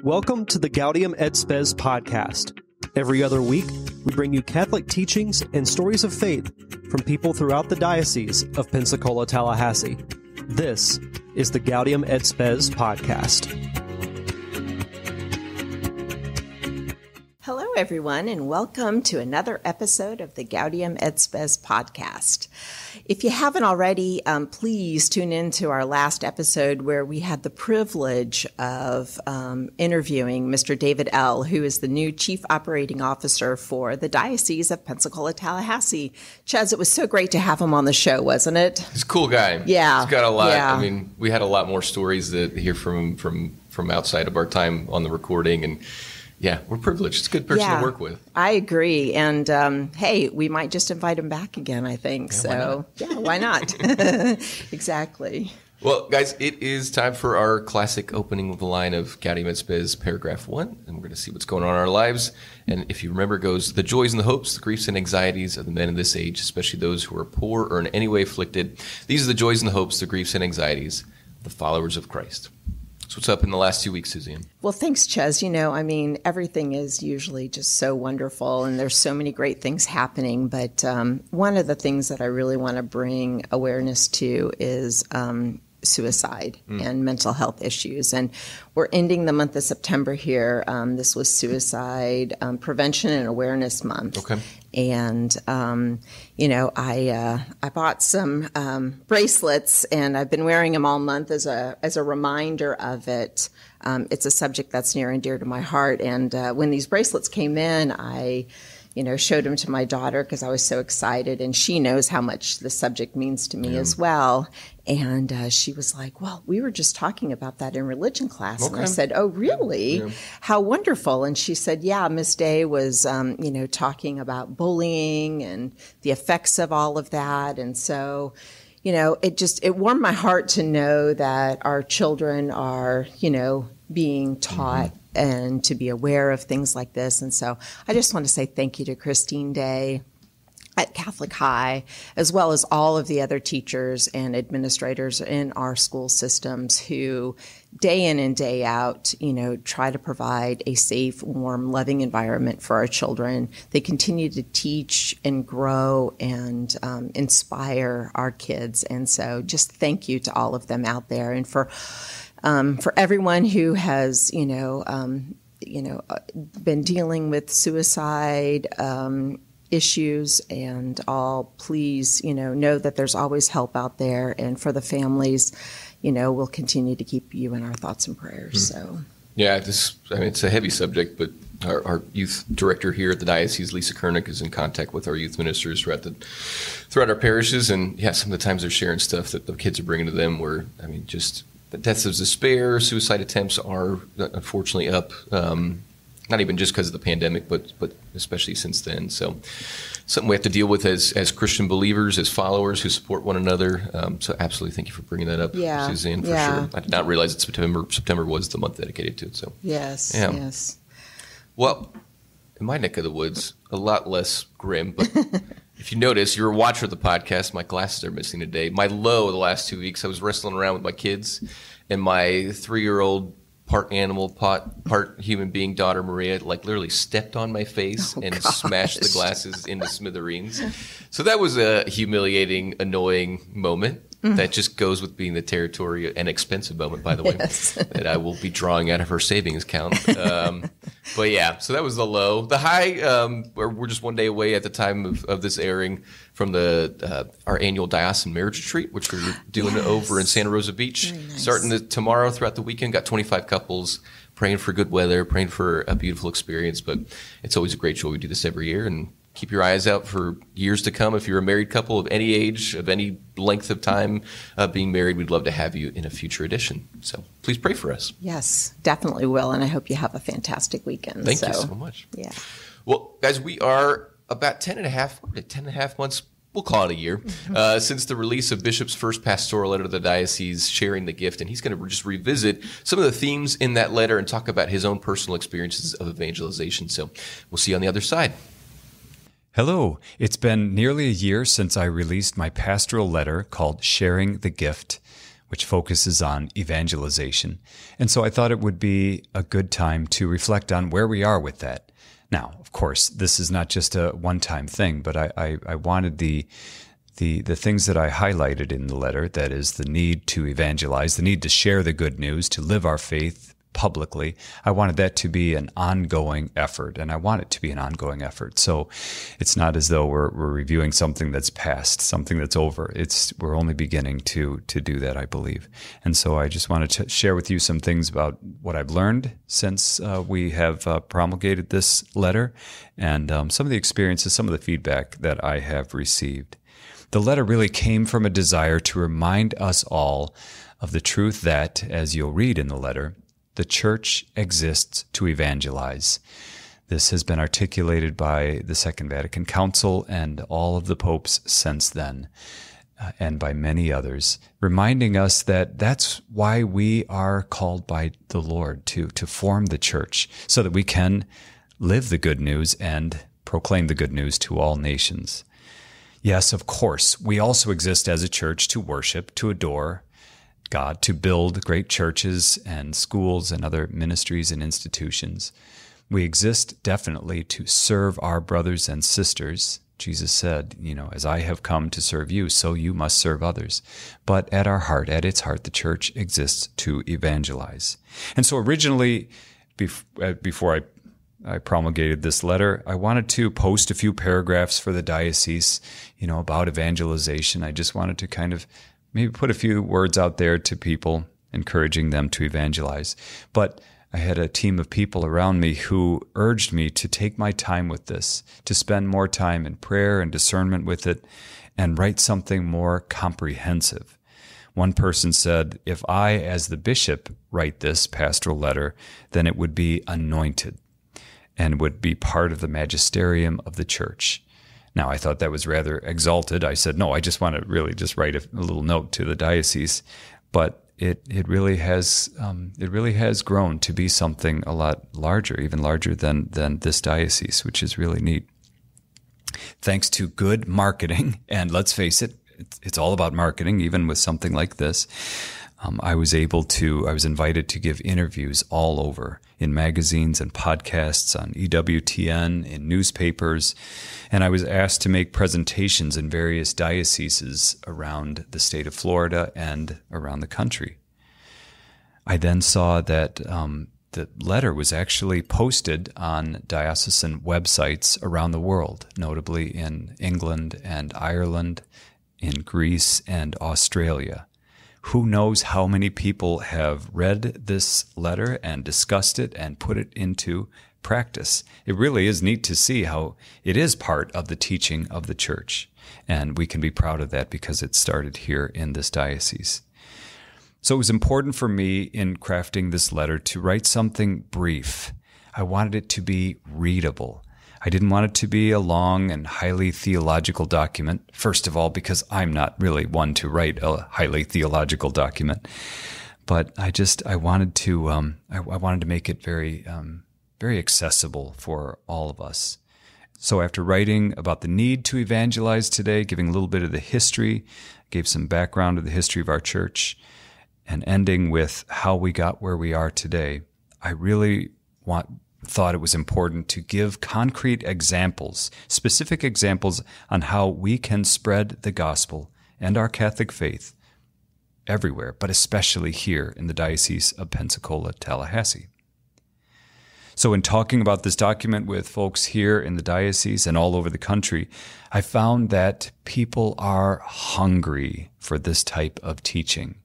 Welcome to the Gaudium et Spes podcast. Every other week, we bring you Catholic teachings and stories of faith from people throughout the Diocese of Pensacola-Tallahassee. This is the Gaudium et Spes podcast. Hello, everyone, and welcome to another episode of the Gaudium et Spes podcast. If you haven't already, please tune in to our last episode where we had the privilege of interviewing Mr. David L., who is the new Chief Operating Officer for the Diocese of Pensacola-Tallahassee. Chaz, it was so great to have him on the show, wasn't it? He's a cool guy. Yeah. He's got a lot. Yeah. I mean, we had a lot more stories to hear from him from outside of our time on the recording, and yeah, we're privileged. It's a good person to work with. I agree. And hey, we might just invite him back again, I think. Yeah, Why not? Exactly. Well, guys, it is time for our classic opening with the line of Gaudium et Spes, paragraph 1, and we're going to see what's going on in our lives. And if you remember, it goes, the joys and the hopes, the griefs and anxieties of the men of this age, especially those who are poor or in any way afflicted. These are the joys and the hopes, the griefs and anxieties of the followers of Christ. So what's up in the last 2 weeks, Suzanne? Well, thanks, Ches. Everything is usually just so wonderful, and there's so many great things happening. But one of the things that I really want to bring awareness to is suicide and mental health issues. And we're ending the month of September here. This was Suicide Prevention and Awareness Month. Okay. And, I bought some bracelets, and I've been wearing them all month as a reminder of it. It's a subject that's near and dear to my heart. And when these bracelets came in, I showed them to my daughter because I was so excited, and she knows how much the subject means to me as well. And she was like, well, we were just talking about that in religion class. Okay. And I said, oh, really? Yeah. How wonderful. And she said, yeah, Miss Day was, talking about bullying and the effects of all of that. And so, it warmed my heart to know that our children are, being taught and to be aware of things like this. And so I just want to say thank you to Christine Day at Catholic High, as well as all of the other teachers and administrators in our school systems who day in and day out, try to provide a safe, warm, loving environment for our children. They continue to teach and grow and inspire our kids. And so just thank you to all of them out there. And for everyone who has, been dealing with suicide issues and all, please, know that there's always help out there. And for the families, we'll continue to keep you in our thoughts and prayers. So, yeah, it's a heavy subject, but our youth director here at the Diocese, Lisa Kernick, is in contact with our youth ministers throughout our parishes. And yeah, some of the times they're sharing stuff that the kids are bringing to them where, just the deaths of despair, suicide attempts are unfortunately up, not even just because of the pandemic, but especially since then. So something we have to deal with as Christian believers, as followers who support one another. So absolutely thank you for bringing that up, Suzanne, for sure. I did not realize that September was the month dedicated to it. So Yes. Well, in my neck of the woods, a lot less grim, but if you notice, you're a watcher of the podcast, my glasses are missing today. My low the last 2 weeks, I was wrestling around with my kids, and my 3-year-old part animal, part human being daughter, Maria, literally stepped on my face smashed the glasses into smithereens. So that was a humiliating, annoying moment. That just goes with being the territory, an expensive moment, by the way, that I will be drawing out of her savings account. But yeah, so that was the low. The high, we're just one day away at the time of this airing from our annual diocesan marriage retreat, which we're doing over in Santa Rosa Beach. Nice. Starting tomorrow throughout the weekend. Got 25 couples praying for good weather, praying for a beautiful experience. But it's always a great joy. We do this every year, and keep your eyes out for years to come. If you're a married couple of any age, of any length of time being married, we'd love to have you in a future edition. So please pray for us. Yes, definitely will. And I hope you have a fantastic weekend. Thank you so much. Yeah. Well, guys, we are about 10 and a half months, we'll call it a year, since the release of Bishop's first pastoral letter to the diocese, Sharing the Gift. And he's going to just revisit some of the themes in that letter and talk about his own personal experiences of evangelization. So we'll see you on the other side. Hello. It's been nearly a year since I released my pastoral letter called Sharing the Gift. which focuses on evangelization. And so I thought it would be a good time to reflect on where we are with that. Now, of course, this is not just a one-time thing, but I wanted the things that I highlighted in the letter, that is the need to evangelize, the need to share the good news, to live our faith publicly. I wanted that to be an ongoing effort, and I want it to be an ongoing effort. So it's not as though we're reviewing something that's past, something that's over. We're only beginning to do that, I believe. And so I just wanted to share with you some things about what I've learned since we have promulgated this letter, and some of the experiences, some of the feedback that I have received. The letter really came from a desire to remind us all of the truth that, as you'll read in the letter, the church exists to evangelize. This has been articulated by the Second Vatican Council and all of the popes since then, and by many others, reminding us that that's why we are called by the Lord to form the church, so that we can live the good news and proclaim the good news to all nations. Yes, of course, we also exist as a church to worship, to adore God, to build great churches and schools and other ministries and institutions. We exist definitely to serve our brothers and sisters. Jesus said, as I have come to serve you, so you must serve others. But at its heart, the church exists to evangelize. And so originally, before I promulgated this letter, I wanted to post a few paragraphs for the diocese, about evangelization. I just wanted to kind of maybe put a few words out there to people, encouraging them to evangelize. But I had a team of people around me who urged me to take my time with this, to spend more time in prayer and discernment with it, and write something more comprehensive. One person said, if I, as the bishop, write this pastoral letter, then it would be anointed and would be part of the magisterium of the church. Now, I thought that was rather exalted. I said, no, I just want to really just write a little note to the diocese. But it really has grown to be something a lot larger, even larger than this diocese, which is really neat. Thanks to good marketing, and let's face it, it's all about marketing, even with something like this. I was invited to give interviews all over, in magazines and podcasts, on EWTN, in newspapers, and I was asked to make presentations in various dioceses around the state of Florida and around the country. I then saw that the letter was actually posted on diocesan websites around the world, notably in England and Ireland, in Greece and Australia. Who knows how many people have read this letter and discussed it and put it into practice. It really is neat to see how it is part of the teaching of the church. And we can be proud of that because it started here in this diocese. So it was important for me in crafting this letter to write something brief. I wanted it to be readable. I didn't want it to be a long and highly theological document, first of all, because I'm not really one to write a highly theological document. But I wanted to make it very, very accessible for all of us. So after writing about the need to evangelize today, giving a little bit of the history, gave some background of the history of our church, and ending with how we got where we are today, I really thought it was important to give concrete examples, specific examples on how we can spread the gospel and our Catholic faith everywhere, but especially here in the Diocese of Pensacola-Tallahassee. So in talking about this document with folks here in the diocese and all over the country, I found that people are hungry for this type of teaching.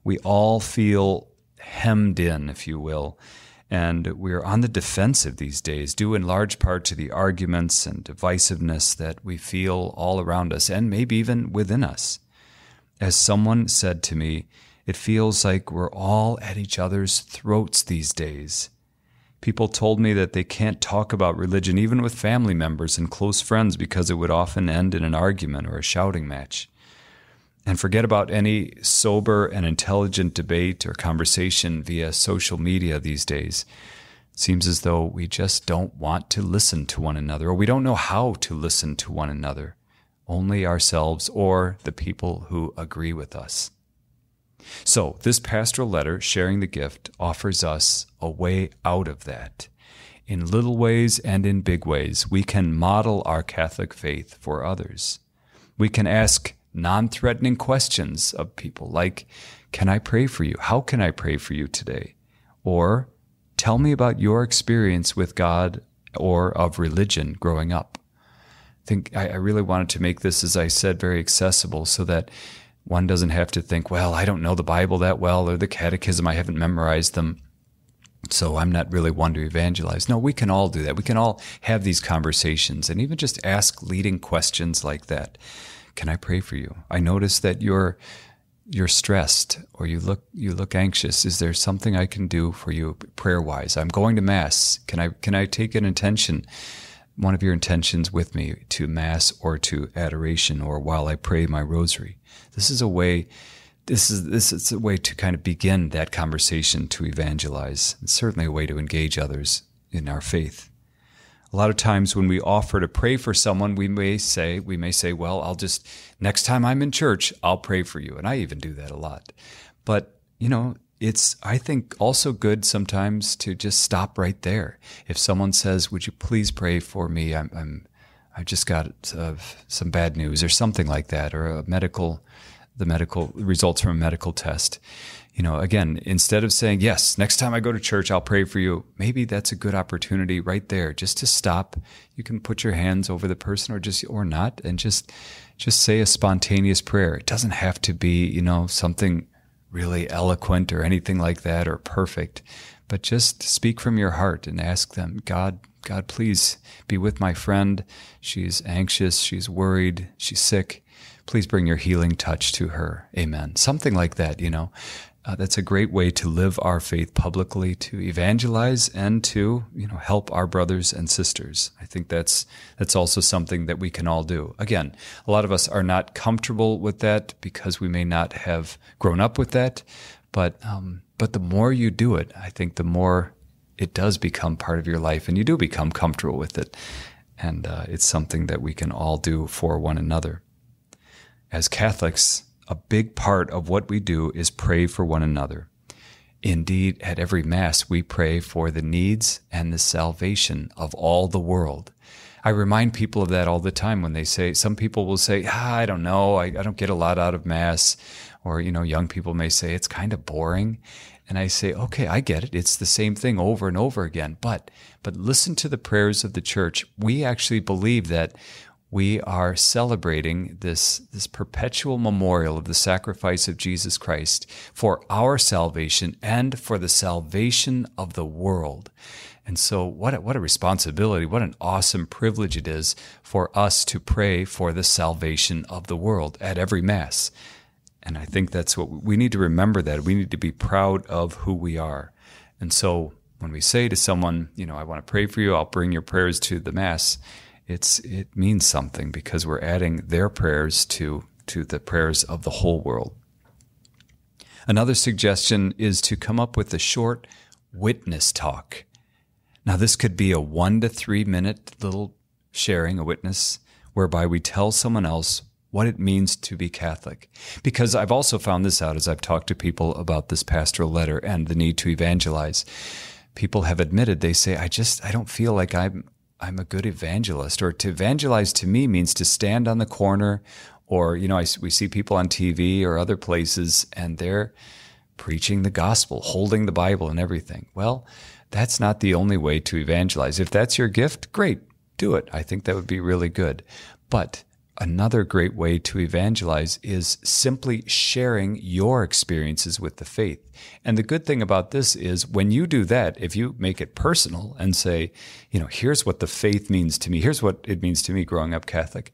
We all feel hemmed in, if you will, and we're on the defensive these days, due in large part to the arguments and divisiveness that we feel all around us and maybe even within us. As someone said to me, it feels like we're all at each other's throats these days. People told me that they can't talk about religion even with family members and close friends because it would often end in an argument or a shouting match. And forget about any sober and intelligent debate or conversation via social media these days. It seems as though we just don't want to listen to one another, or we don't know how to listen to one another, only ourselves or the people who agree with us. So this pastoral letter, Sharing the Gift, offers us a way out of that. In little ways and in big ways, we can model our Catholic faith for others. We can ask non-threatening questions of people like, can I pray for you? How can I pray for you today? Or, tell me about your experience with God or of religion growing up. I really wanted to make this, as I said, very accessible so that one doesn't have to think, well, I don't know the Bible that well or the catechism, I haven't memorized them, so I'm not really one to evangelize. No, we can all do that. We can all have these conversations and even just ask leading questions like that. Can I pray for you? I notice that you're stressed or you look anxious. Is there something I can do for you prayer-wise? I'm going to Mass. Can I take an intention, one of your intentions with me to Mass or to adoration or while I pray my rosary? This is a way to kind of begin that conversation to evangelize. It's certainly a way to engage others in our faith. A lot of times when we offer to pray for someone, we may say, well, next time I'm in church, I'll pray for you. And I even do that a lot. But, it's, I think, also good sometimes to just stop right there. If someone says, would you please pray for me? I just got some bad news or something like that, or the medical results from a medical test. Again, instead of saying, yes, next time I go to church, I'll pray for you, maybe that's a good opportunity right there just to stop. You can put your hands over the person or not, and just say a spontaneous prayer. It doesn't have to be, something really eloquent or anything like that or perfect, but just speak from your heart and ask them, God, please be with my friend. She's anxious, she's worried, she's sick. Please bring your healing touch to her. Amen. Something like that, That's a great way to live our faith publicly, to evangelize and to, help our brothers and sisters. I think that's also something that we can all do. Again, a lot of us are not comfortable with that because we may not have grown up with that, but the more you do it, I think the more it does become part of your life and you do become comfortable with it. And it's something that we can all do for one another. As Catholics, a big part of what we do is pray for one another. Indeed, at every Mass, we pray for the needs and the salvation of all the world. I remind people of that all the time when they say, some people will say, I don't know, I don't get a lot out of Mass. Or, young people may say, it's kind of boring. And I say, okay, I get it. It's the same thing over and over again. But listen to the prayers of the Church. We actually believe that we are celebrating this perpetual memorial of the sacrifice of Jesus Christ for our salvation and for the salvation of the world. And so what a responsibility, what an awesome privilege it is for us to pray for the salvation of the world at every Mass. And I think that's what we need to remember, that we need to be proud of who we are. And so when we say to someone, I want to pray for you, I'll bring your prayers to the Mass, it means something because we're adding their prayers to the prayers of the whole world. Another suggestion is to come up with a short witness talk. Now, this could be a 1 to 3 minute little sharing, a witness, whereby we tell someone else what it means to be Catholic. Because I've also found this out as I've talked to people about this pastoral letter and the need to evangelize. People have admitted, they say, I don't feel like I'm a good evangelist, or to evangelize to me means to stand on the corner, or, we see people on TV or other places and they're preaching the gospel, holding the Bible and everything. Well, that's not the only way to evangelize. If that's your gift, great, do it. I think that would be really good. But another great way to evangelize is simply sharing your experiences with the faith. And the good thing about this is when you do that, if you make it personal and say, here's what the faith means to me, here's what it means to me growing up Catholic,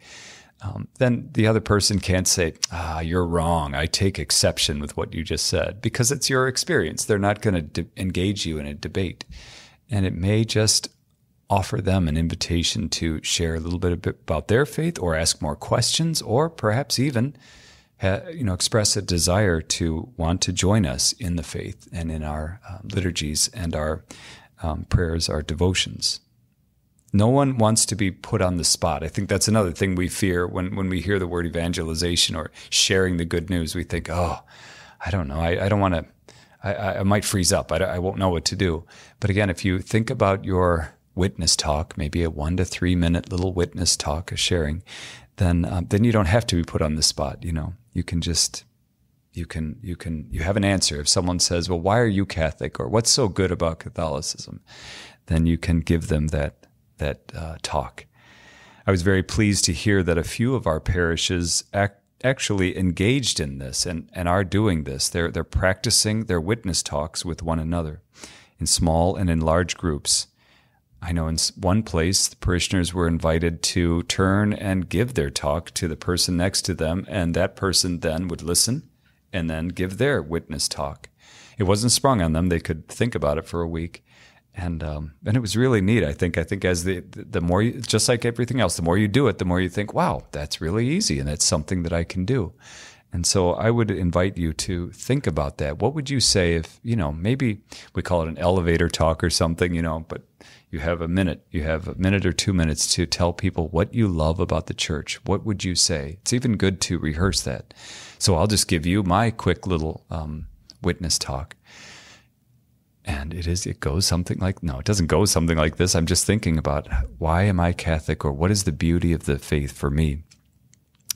then the other person can't say, you're wrong, I take exception with what you just said, because it's your experience. They're not going to engage you in a debate. And it may just offer them an invitation to share a little bit about their faith, or ask more questions, or perhaps even express a desire to want to join us in the faith and in our liturgies and our prayers, our devotions. No one wants to be put on the spot. I think that's another thing we fear when we hear the word evangelization or sharing the good news. We think, I don't know. I don't want to, I might freeze up. I won't know what to do. But again, if you think about your witness talk, maybe a 1 to 3 minute little witness talk, a sharing, then you don't have to be put on the spot. You can just, you have an answer. If someone says, well, why are you Catholic? Or what's so good about Catholicism? Then you can give them that talk. I was very pleased to hear that a few of our parishes actually engaged in this and are doing this. They're practicing their witness talks with one another in small and in large groups. I know in one place, the parishioners were invited to turn and give their talk to the person next to them, and that person then would listen and then give their witness talk. It wasn't sprung on them. They could think about it for a week. And it was really neat. I think as the more, just like everything else, the more you do it, the more you think, wow, that's really easy, and that's something that I can do. And so I would invite you to think about that. What would you say if, maybe we call it an elevator talk or something, but you have a minute or 2 minutes to tell people what you love about the church. What would you say? It's even good to rehearse that. So I'll just give you my quick little witness talk. And it goes something like, no, it doesn't go something like this. I'm just thinking about, why am I Catholic, or what is the beauty of the faith for me?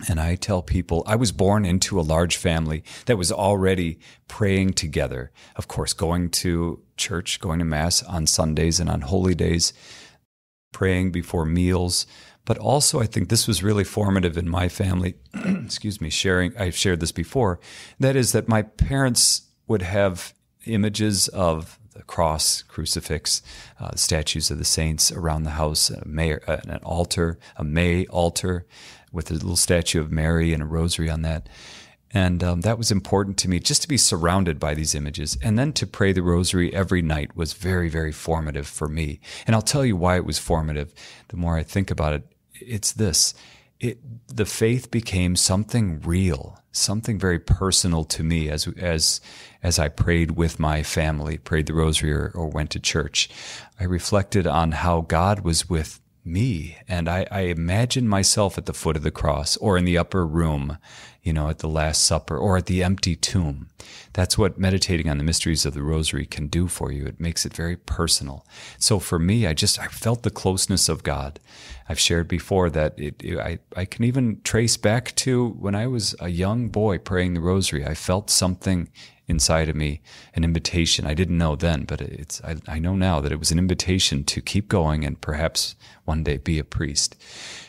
And I tell people, I was born into a large family that was already praying together. Of course, going to church, going to Mass on Sundays and on holy days, praying before meals. But also, I think this was really formative in my family. Excuse me, I've shared this before. That is that my parents would have images of the cross, crucifix, statues of the saints around the house, an altar, a May altar with a little statue of Mary and a rosary on that. And that was important to me, just to be surrounded by these images. And then to pray the rosary every night was very, very formative for me. And I'll tell you why it was formative. The more I think about it, it's this. The faith became something real, something very personal to me as I prayed with my family, prayed the rosary or went to church. I reflected on how God was with me, and I imagined myself at the foot of the cross, or in the upper room, at the Last Supper, or at the empty tomb. That's what meditating on the mysteries of the rosary can do for you. It makes it very personal. So for me, I felt the closeness of God. I've shared before that I can even trace back to when I was a young boy praying the rosary. I felt something inside of me, an invitation. I didn't know then, but I know now that it was an invitation to keep going and perhaps one day be a priest.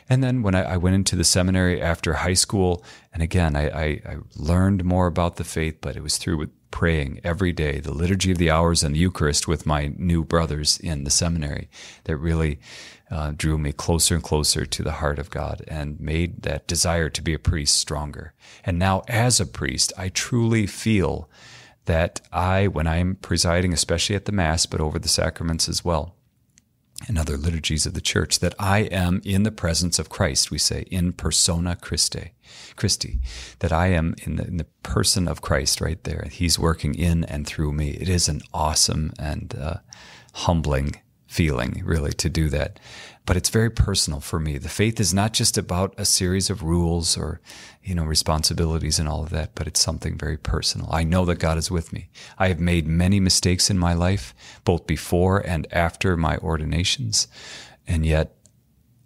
And then when I went into the seminary after high school, and again, I learned more about the faith, but it was through praying every day, the Liturgy of the Hours and the Eucharist with my new brothers in the seminary, that really drew me closer and closer to the heart of God and made that desire to be a priest stronger. And now as a priest, I truly feel that when I'm presiding, especially at the Mass, but over the sacraments as well, and other liturgies of the church, that I am in the presence of Christ. We say, in persona Christi, that I am in the person of Christ right there. He's working in and through me. It is an awesome and humbling feeling, really, to do that. But it's very personal for me. The faith is not just about a series of rules or, responsibilities and all of that, but it's something very personal. I know that God is with me. I have made many mistakes in my life, both before and after my ordinations, and yet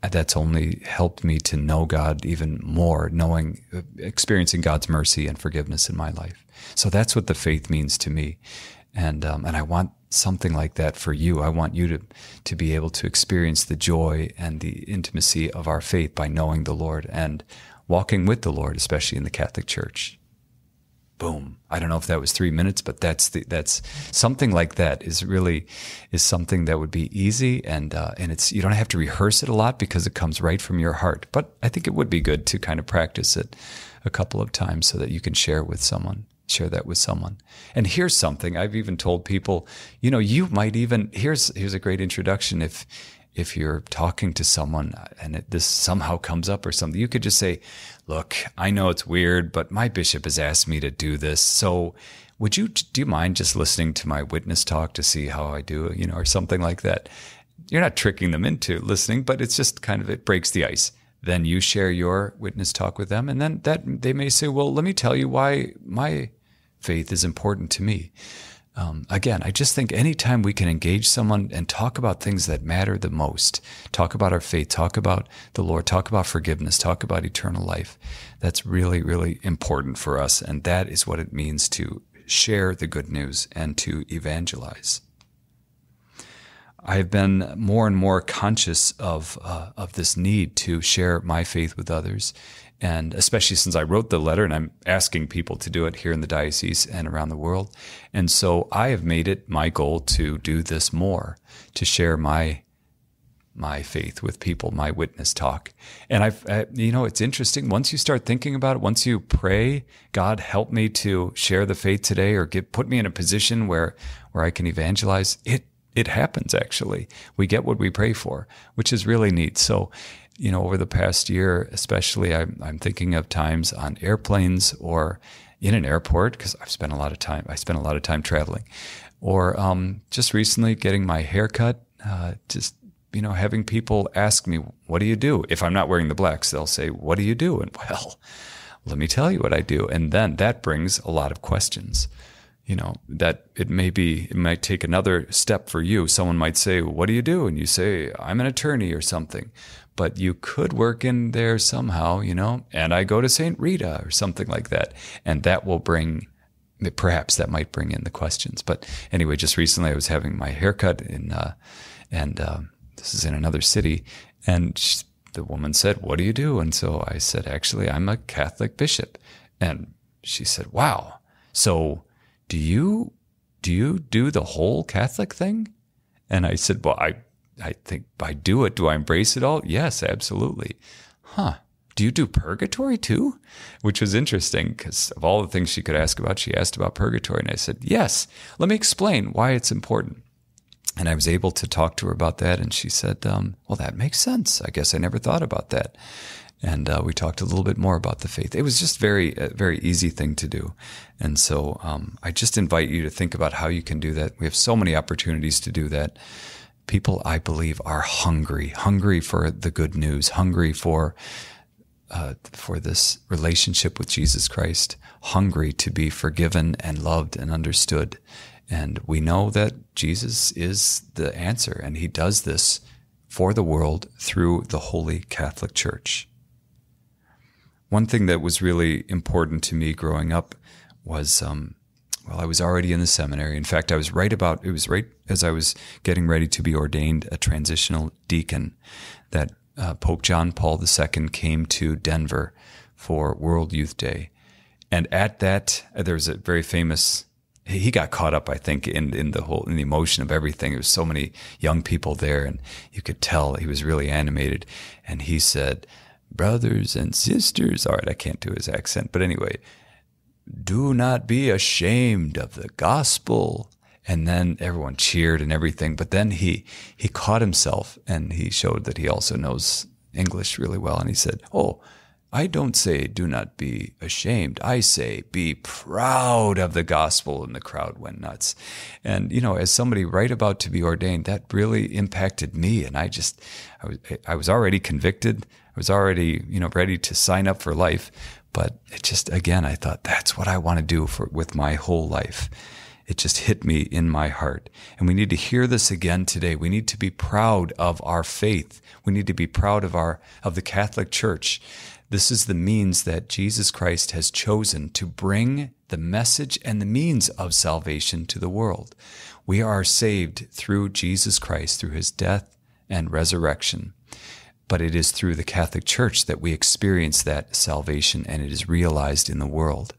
that's only helped me to know God even more, experiencing God's mercy and forgiveness in my life. So that's what the faith means to me. And I want something like that for you. I want you to be able to experience the joy and the intimacy of our faith by knowing the Lord and walking with the Lord, especially in the Catholic Church. Boom. I don't know if that was 3 minutes, but that's something like that is something that would be easy, and it's, you don't have to rehearse it a lot because it comes right from your heart. But I think it would be good to kind of practice it a couple of times so that you can share that with someone. And here's something I've even told people, you might even, here's a great introduction. If you're talking to someone and this somehow comes up or something, you could just say, look, I know it's weird, but my bishop has asked me to do this. So do you mind just listening to my witness talk to see how I do, or something like that? You're not tricking them into listening, but it's just it breaks the ice. Then you share your witness talk with them, and then that they may say, well, let me tell you why my faith is important to me. Again, I just think anytime we can engage someone and talk about things that matter the most, talk about our faith, talk about the Lord, talk about forgiveness, talk about eternal life, that's really, really important for us. And that is what it means to share the good news and to evangelize. I've been more and more conscious of this need to share my faith with others, and especially since I wrote the letter, and I'm asking people to do it here in the diocese and around the world. And so I have made it my goal to do this more, to share my faith with people, my witness talk. And it's interesting. Once you start thinking about it, once you pray, God, help me to share the faith today, or put me in a position where I can evangelize, it happens, actually. We get what we pray for, which is really neat. So, over the past year, especially, I'm thinking of times on airplanes or in an airport, because I spent a lot of time traveling, or just recently getting my hair cut, having people ask me, what do you do? If I'm not wearing the blacks, they'll say, what do you do? And well, let me tell you what I do. And then that brings a lot of questions. That it might take another step for you. Someone might say, what do you do? And you say, I'm an attorney or something. But you could work in there somehow, and I go to St. Rita or something like that. And that will perhaps that might bring in the questions. But anyway, just recently I was having my haircut and this is in another city. And the woman said, what do you do? And so I said, actually, I'm a Catholic bishop. And she said, wow. So do you do the whole Catholic thing? And I said, well, I think I do it. Do I embrace it all? Yes, absolutely. Huh. Do you do purgatory too? Which was interesting because of all the things she could ask about, she asked about purgatory. And I said, yes, let me explain why it's important. And I was able to talk to her about that. And she said, well, that makes sense. I guess I never thought about that. And we talked a little bit more about the faith. It was just a very easy thing to do. And so I just invite you to think about how you can do that. We have so many opportunities to do that. People, I believe, are hungry for the good news, hungry for this relationship with Jesus Christ, hungry to be forgiven and loved and understood. And we know that Jesus is the answer, and he does this for the world through the Holy Catholic Church. One thing that was really important to me growing up was, I was already in the seminary. In fact, it was right as I was getting ready to be ordained a transitional deacon that Pope John Paul II came to Denver for World Youth Day. And at that, there was a very famous, he got caught up, I think, in the emotion of everything. There was so many young people there, and you could tell he was really animated. And he said, brothers and sisters, all right, I can't do his accent, but anyway, do not be ashamed of the gospel. And then everyone cheered and everything. But then he caught himself, and he showed that he also knows English really well. And he said, oh, I don't say do not be ashamed. I say be proud of the gospel. And the crowd went nuts. And, as somebody right about to be ordained, that really impacted me. And I was already convicted. I was already, ready to sign up for life. But it just, again, I thought that's what I want to do with my whole life. It just hit me in my heart. And we need to hear this again today. We need to be proud of our faith. We need to be proud of the Catholic Church. This is the means that Jesus Christ has chosen to bring the message and the means of salvation to the world. We are saved through Jesus Christ, through his death and resurrection. But it is through the Catholic Church that we experience that salvation, and it is realized in the world.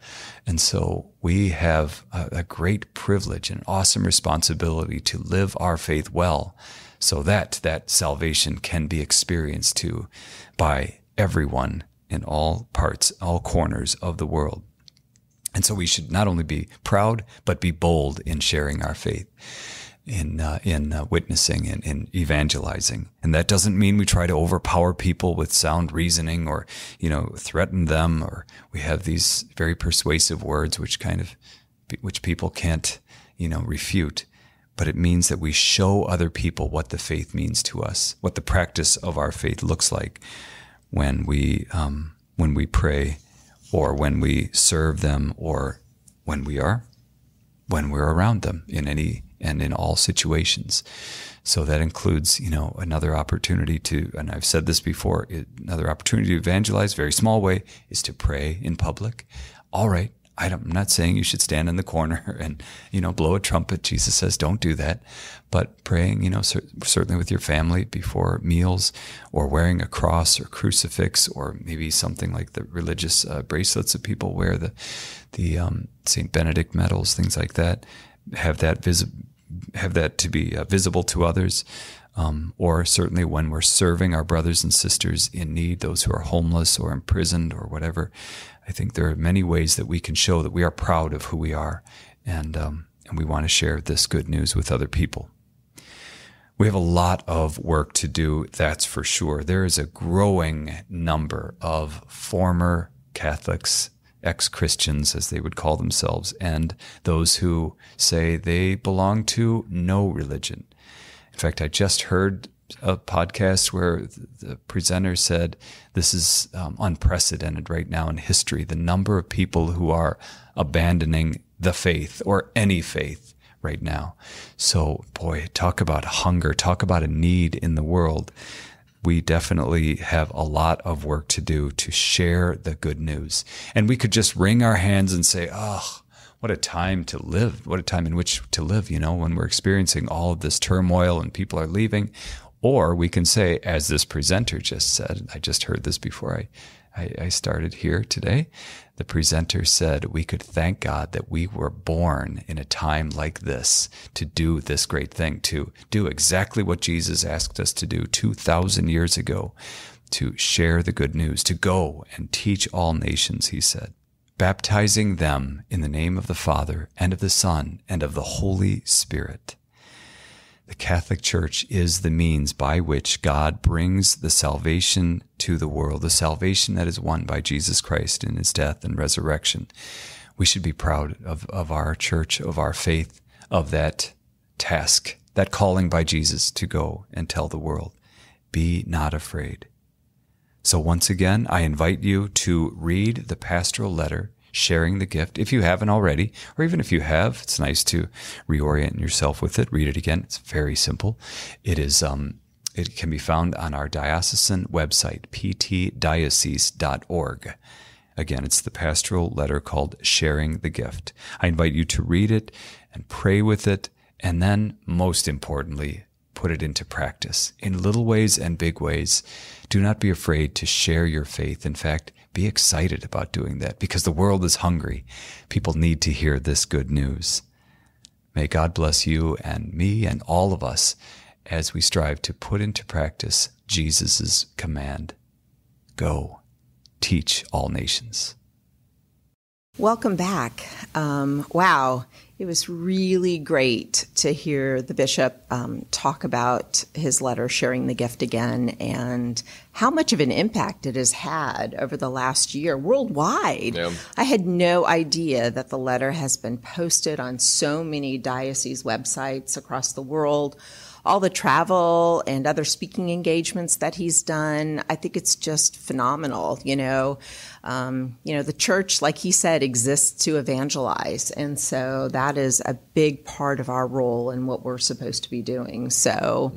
And so we have a great privilege and awesome responsibility to live our faith well, so that salvation can be experienced too by everyone in all parts, all corners of the world. And so we should not only be proud, but be bold in sharing our faith, in witnessing and in evangelizing. And that doesn't mean we try to overpower people with sound reasoning or, threaten them, or we have these very persuasive words which people can't, refute. But it means that we show other people what the faith means to us, what the practice of our faith looks like when we pray, or when we serve them, or when we're around them in any and in all situations. So that includes, another opportunity to, and I've said this before, another opportunity to evangelize, very small way, is to pray in public. All right, I'm not saying you should stand in the corner and, blow a trumpet. Jesus says don't do that. But praying, certainly with your family before meals, or wearing a cross or crucifix, or maybe something like the religious bracelets that people wear, the St. Benedict medals, things like that. Have that to be visible to others, or certainly when we're serving our brothers and sisters in need, those who are homeless or imprisoned or whatever. I think there are many ways that we can show that we are proud of who we are, and we want to share this good news with other people. We have a lot of work to do, that's for sure. There is a growing number of former Catholics, ex-Christians, as they would call themselves, and those who say they belong to no religion. In fact, I just heard a podcast where the presenter said this is unprecedented right now in history, the number of people who are abandoning the faith or any faith right now. So, boy, talk about hunger, talk about a need in the world. We definitely have a lot of work to do to share the good news. And we could just wring our hands and say, oh, what a time to live, what a time in which to live, when we're experiencing all of this turmoil and people are leaving. Or we can say, as this presenter just said, I just heard this before I started here today, the presenter said we could thank God that we were born in a time like this to do this great thing, to do exactly what Jesus asked us to do 2,000 years ago, to share the good news, to go and teach all nations, he said, baptizing them in the name of the Father and of the Son and of the Holy Spirit. The Catholic Church is the means by which God brings the salvation to the world, the salvation that is won by Jesus Christ in his death and resurrection. We should be proud of our church, of our faith, of that task, that calling by Jesus to go and tell the world, be not afraid. So once again, I invite you to read the pastoral letter, Sharing the Gift, if you haven't already, or even if you have, it's nice to reorient yourself with it. Read it again. It's very simple. It is. It can be found on our diocesan website, ptdiocese.org. Again, it's the pastoral letter called Sharing the Gift. I invite you to read it and pray with it, and then, most importantly, put it into practice in little ways and big ways. Do not be afraid to share your faith. In fact, be excited about doing that, because the world is hungry. People need to hear this good news. May God bless you and me and all of us as we strive to put into practice Jesus' command. Go, teach all nations. Welcome back. Wow. It was really great to hear the bishop talk about his letter, Sharing the Gift again, and how much of an impact it has had over the last year worldwide. Yeah. I had no idea that the letter has been posted on so many diocese websites across the world. All the travel and other speaking engagements that he's done, I think it's just phenomenal. The church, like he said, exists to evangelize. And so that is a big part of our role and what we're supposed to be doing. So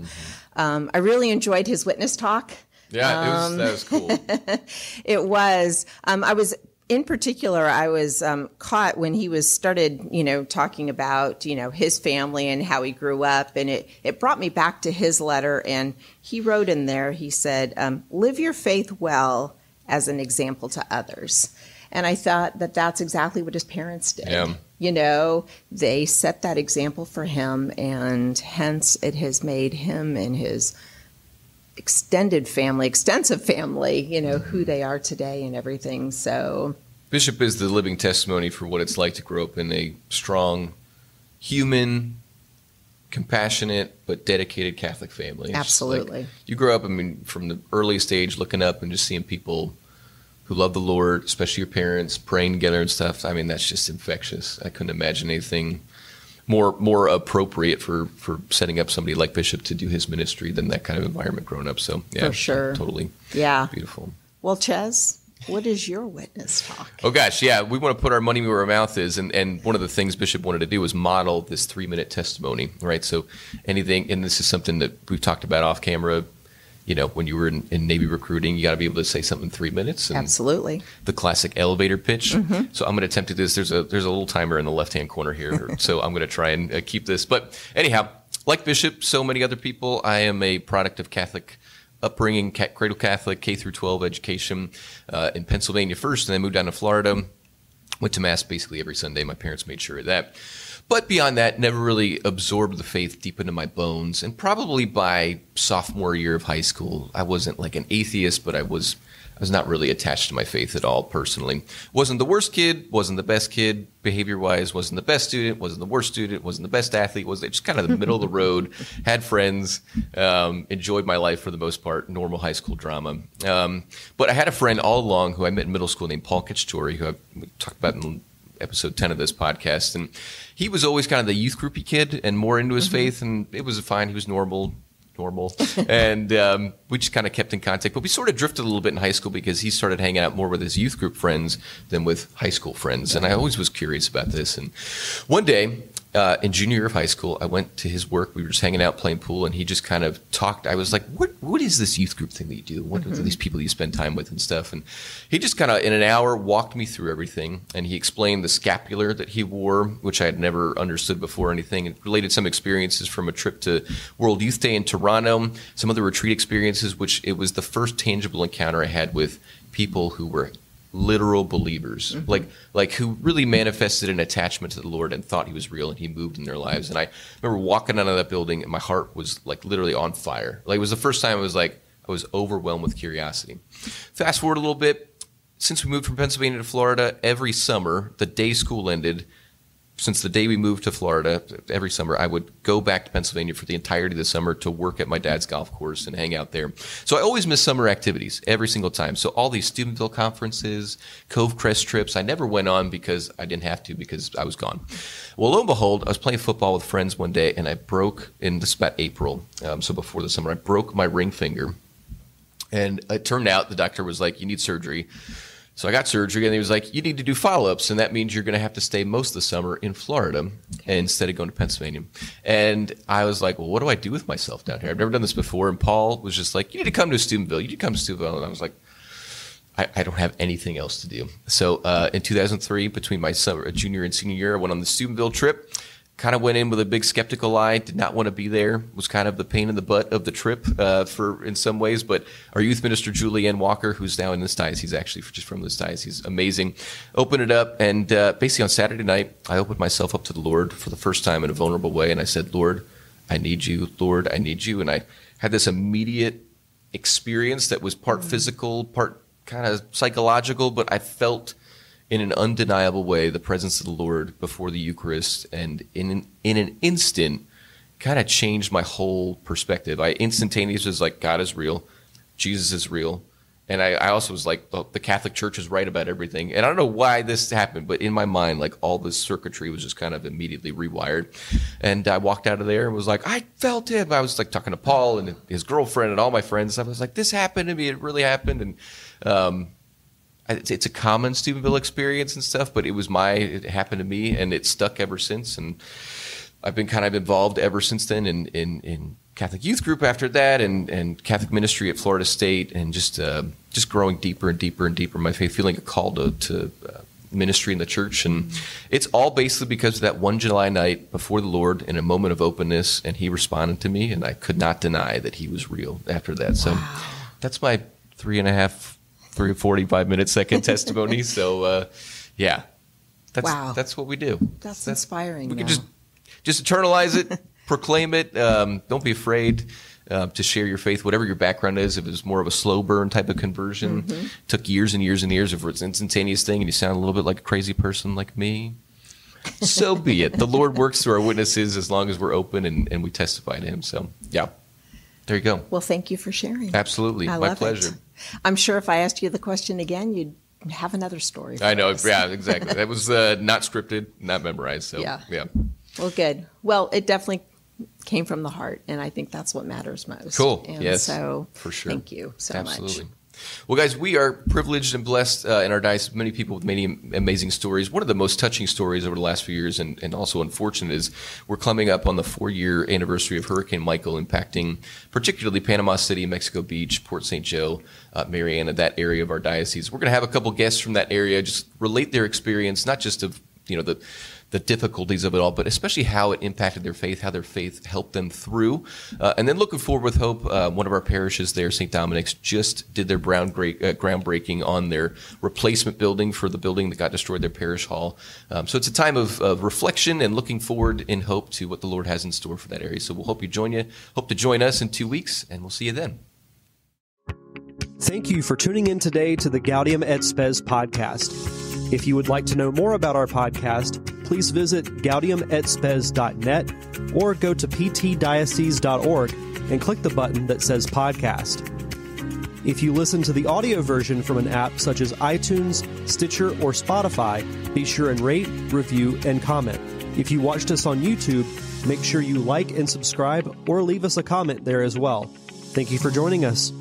I really enjoyed his witness talk. Yeah, that was cool. It was. In particular, I was caught when he started, talking about, his family and how he grew up. And it brought me back to his letter. And he wrote in there, he said, live your faith well as an example to others. And I thought that that's exactly what his parents did. Yeah. They set that example for him. And hence it has made him and his extensive family, who they are today and everything. So Bishop is the living testimony for what it's like to grow up in a strong, human, compassionate, but dedicated Catholic family. It's absolutely. You grow up, from the earliest age, looking up and just seeing people who love the Lord, especially your parents, praying together and stuff. That's just infectious. I couldn't imagine anything more appropriate for setting up somebody like Bishop to do his ministry than that kind of environment growing up. So, yeah, for sure. Totally. Yeah. Beautiful. Well, Ches, what is your witness talk? Oh, gosh, yeah. We want to put our money where our mouth is. And one of the things Bishop wanted to do was model this 3-minute testimony, right? So anything, and this is something that we've talked about off camera, when you were in Navy recruiting, you got to be able to say something in 3 minutes. And absolutely. The classic elevator pitch. Mm-hmm. So I'm going to attempt to do this. There's a little timer in the left-hand corner here. So I'm going to try and keep this. But anyhow, like Bishop, so many other people, I am a product of Catholic upbringing, cradle Catholic, K through 12 education in Pennsylvania first, and then moved down to Florida. Went to Mass basically every Sunday. My parents made sure of that. But beyond that, never really absorbed the faith deep into my bones. And probably by sophomore year of high school, I wasn't like an atheist, but I was not really attached to my faith at all personally. Wasn't the worst kid, wasn't the best kid, behavior-wise, wasn't the best student, wasn't the worst student, wasn't the best athlete, was just kind of the middle of the road, had friends, enjoyed my life for the most part, normal high school drama. But I had a friend all along who I met in middle school named Paul Cacciatore, who I talked about in episode 10 of this podcast. And he was always kind of the youth groupie kid and more into his faith, and it was fine. He was normal. And we just kind of kept in contact. But we sort of drifted a little bit in high school because he started hanging out more with his youth group friends than with high school friends. And I always was curious about this. And one day, in junior year of high school, I went to his work. We were just hanging out playing pool, and he just kind of talked. I was like, what is this youth group thing that you do? What are these people that you spend time with and stuff? And he just kind of, in an hour, walked me through everything. And he explained the scapular that he wore, which I had never understood before or anything, and related some experiences from a trip to World Youth Day in Toronto, some other retreat experiences, which it was the first tangible encounter I had with people who were literal believers, like who really manifested an attachment to the Lord and thought he was real and he moved in their lives. And I remember walking out of that building and my heart was like literally on fire. Like it was the first time I was overwhelmed with curiosity. Fast forward a little bit, since we moved from Pennsylvania to Florida, every summer, the day school ended, since the day we moved to Florida, every summer, I would go back to Pennsylvania for the entirety of the summer to work at my dad's golf course and hang out there. So I always missed summer activities every single time. So all these Steubenville conferences, Cove Crest trips, I never went on because I didn't have to because I was gone. Well, lo and behold, I was playing football with friends one day, and I broke, in this is about April, so before the summer, I broke my ring finger. And it turned out the doctor was like, you need surgery. So I got surgery, and he was like, you need to do follow-ups, and that means you're going to have to stay most of the summer in Florida instead of going to Pennsylvania. And I was like, well, what do I do with myself down here? I've never done this before. And Paul was just like, you need to come to Steubenville. You need to come to Steubenville. And I was like, I don't have anything else to do. So in 2003, between my junior and senior year, I went on the Steubenville trip. Kind of went in with a big skeptical eye, did not want to be there, was kind of the pain in the butt of the trip in some ways. But our youth minister, Julianne Walker, who's now in this diocese, actually just from this diocese, amazing, opened it up. And basically on Saturday night, I opened myself up to the Lord for the first time in a vulnerable way. And I said, Lord, I need you. Lord, I need you. And I had this immediate experience that was part physical, part kind of psychological, but I felt in an undeniable way the presence of the Lord before the Eucharist, and in an instant kind of changed my whole perspective. I instantaneously was like, God is real, Jesus is real, and I also was like, oh, the Catholic Church is right about everything. And I don't know why this happened, but in my mind, like all this circuitry was just kind of immediately rewired. And I walked out of there and was like, I felt it. I was like talking to Paul and his girlfriend and all my friends. I was like, this happened to me. It really happened. And it's a common Steubenville experience and stuff, but it happened to me, and it stuck ever since. And I've been kind of involved ever since then in Catholic youth group after that, and Catholic ministry at Florida State, and just growing deeper and deeper and deeper in my faith, feeling a call to ministry in the church. And it's all basically because of that one July night before the Lord in a moment of openness, and he responded to me, and I could not deny that he was real after that. So that's my 45-minute second testimony. So, yeah, that's what we do. That's inspiring. We can just internalize it, proclaim it. Don't be afraid to share your faith, whatever your background is. If it's more of a slow burn type of conversion, took years and years and years. If it's an instantaneous thing and you sound a little bit like a crazy person like me, so be it. The Lord works through our witnesses as long as we're open and we testify to him. So, yeah. There you go. Well, thank you for sharing. Absolutely. My pleasure. I'm sure if I asked you the question again, you'd have another story. I know. Yeah, exactly. That was not scripted, not memorized. So, yeah. Well, good. Well, it definitely came from the heart, and I think that's what matters most. Cool. And yes. so, for sure. Thank you so much. Absolutely. Well, guys, we are privileged and blessed in our diocese. Many people with many amazing stories. One of the most touching stories over the last few years, and also unfortunate, is we're coming up on the 4-year anniversary of Hurricane Michael impacting particularly Panama City, Mexico Beach, Port St. Joe, Mariana, that area of our diocese. We're going to have a couple guests from that area just relate their experience, not just of the difficulties of it all, but especially how it impacted their faith, how their faith helped them through. And then looking forward with hope, one of our parishes there, St. Dominic's, just did their groundbreaking on their replacement building for the building that got destroyed, their parish hall. So it's a time of reflection and looking forward in hope to what the Lord has in store for that area. So we'll hope to join us in 2 weeks, and we'll see you then. Thank you for tuning in today to the Gaudium et Spes podcast. If you would like to know more about our podcast, please visit gaudiumetspes.net or go to ptdiocese.org and click the button that says podcast. If you listen to the audio version from an app such as iTunes, Stitcher, or Spotify, be sure and rate, review, and comment. If you watched us on YouTube, make sure you like and subscribe or leave us a comment there as well. Thank you for joining us.